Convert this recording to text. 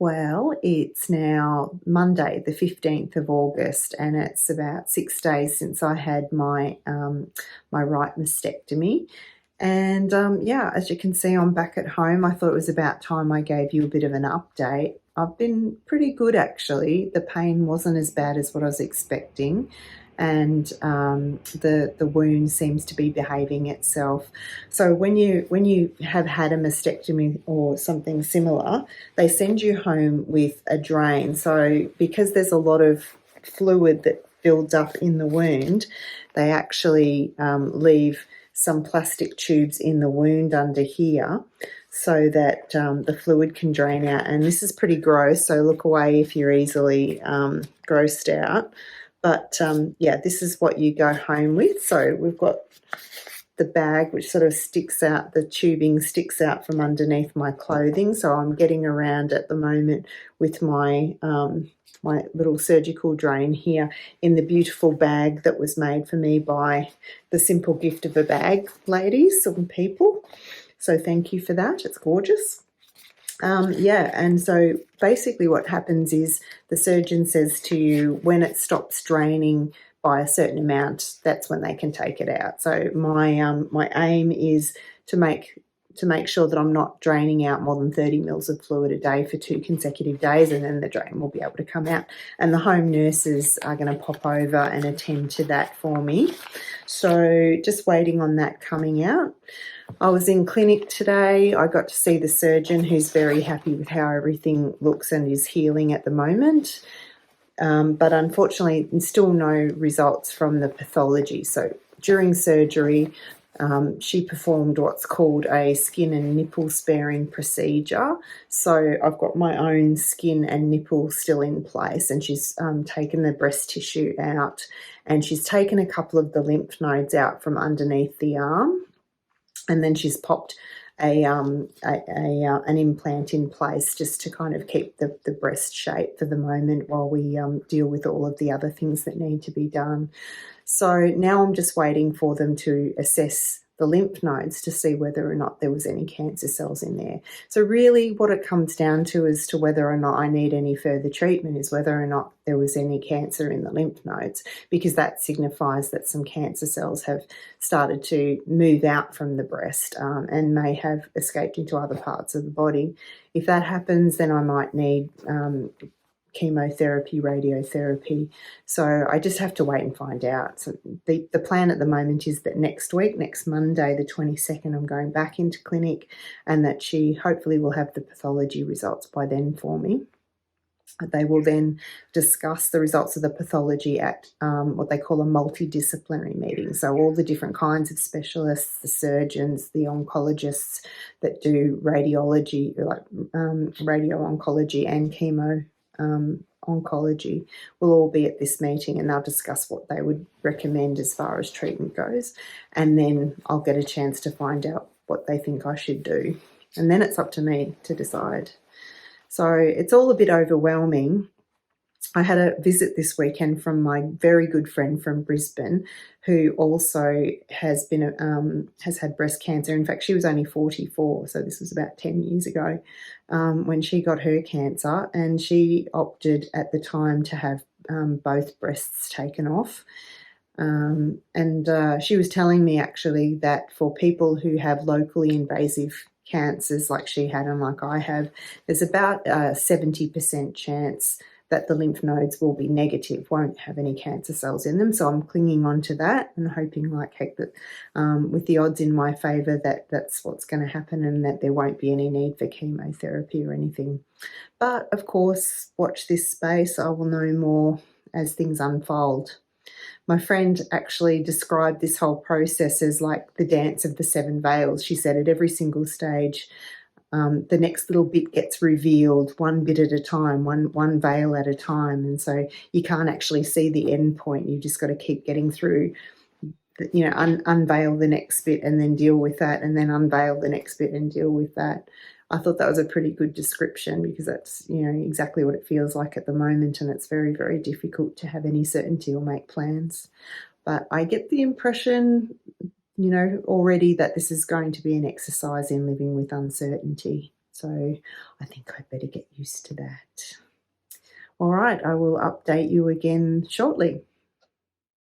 Well, it's now Monday, the 15th of August, and it's about 6 days since I had my my right mastectomy. And yeah, as you can see, I'm back at home. I thought it was about time I gave you a bit of an update. I've been pretty good, actually. The pain wasn't as bad as what I was expecting, and the wound seems to be behaving itself. So when you have had a mastectomy or something similar, they send you home with a drain. So because there's a lot of fluid that builds up in the wound, they actually leave some plastic tubes in the wound under here so that the fluid can drain out. And this is pretty gross, so look away if you're easily grossed out. But yeah, this is what you go home with. So we've got the bag which sort of sticks out, the tubing sticks out from underneath my clothing. So I'm getting around at the moment with my my little surgical drain here in the beautiful bag that was made for me by the Simple Gift of a Bag ladies and people. So thank you for that. It's gorgeous. Yeah, and so basically what happens is the surgeon says to you when it stops draining by a certain amount, that's when they can take it out. So my aim is to make sure that I'm not draining out more than 30 mils of fluid a day for 2 consecutive days, and then the drain will be able to come out. And the home nurses are going to pop over and attend to that for me. So just waiting on that coming out. I was in clinic today. I got to see the surgeon, who's very happy with how everything looks and is healing at the moment. But unfortunately, still no results from the pathology. So during surgery, she performed what's called a skin and nipple sparing procedure. So I've got my own skin and nipple still in place, and she's taken the breast tissue out, and she's taken a couple of the lymph nodes out from underneath the arm. And then she's popped an implant in place just to kind of keep the breast shape for the moment while we deal with all of the other things that need to be done. So now I'm just waiting for them to assess the lymph nodes to see whether or not there was any cancer cells in there. So really what it comes down to as to whether or not I need any further treatment is whether or not there was any cancer in the lymph nodes, because that signifies that some cancer cells have started to move out from the breast and may have escaped into other parts of the body. If that happens, then I might need chemotherapy, radiotherapy. So I just have to wait and find out. So the plan at the moment is that next week, next Monday, the 22nd, I'm going back into clinic, and that she hopefully will have the pathology results by then for me. They will then discuss the results of the pathology at what they call a multidisciplinary meeting. So all the different kinds of specialists, the surgeons, the oncologists that do radiology, like radio-oncology and chemo oncology, will all be at this meeting, and they'll discuss what they would recommend as far as treatment goes. And then I'll get a chance to find out what they think I should do. And then it's up to me to decide. So it's all a bit overwhelming. I had a visit this weekend from my very good friend from Brisbane, who also has had breast cancer. In fact, she was only 44, so this was about 10 years ago when she got her cancer, and she opted at the time to have both breasts taken off. And she was telling me actually that for people who have locally invasive cancers like she had and like I have, there's about a 70% chance that the lymph nodes will be negative, won't have any cancer cells in them. So I'm clinging on to that and hoping like heck that with the odds in my favour that that's what's going to happen, and that there won't be any need for chemotherapy or anything. But of course, watch this space. I will know more as things unfold. My friend actually described this whole process as like the dance of the Severn Veils. She said at every single stage, the next little bit gets revealed one bit at a time, one veil at a time. And so you can't actually see the end point. You just got to keep getting through, you know, unveil the next bit and then deal with that, and then unveil the next bit and deal with that. I thought that was a pretty good description, because that's, you know, exactly what it feels like at the moment, and it's very, very difficult to have any certainty or make plans. But I get the impression, you know, already that this is going to be an exercise in living with uncertainty. So I think I'd better get used to that. All right, I will update you again shortly.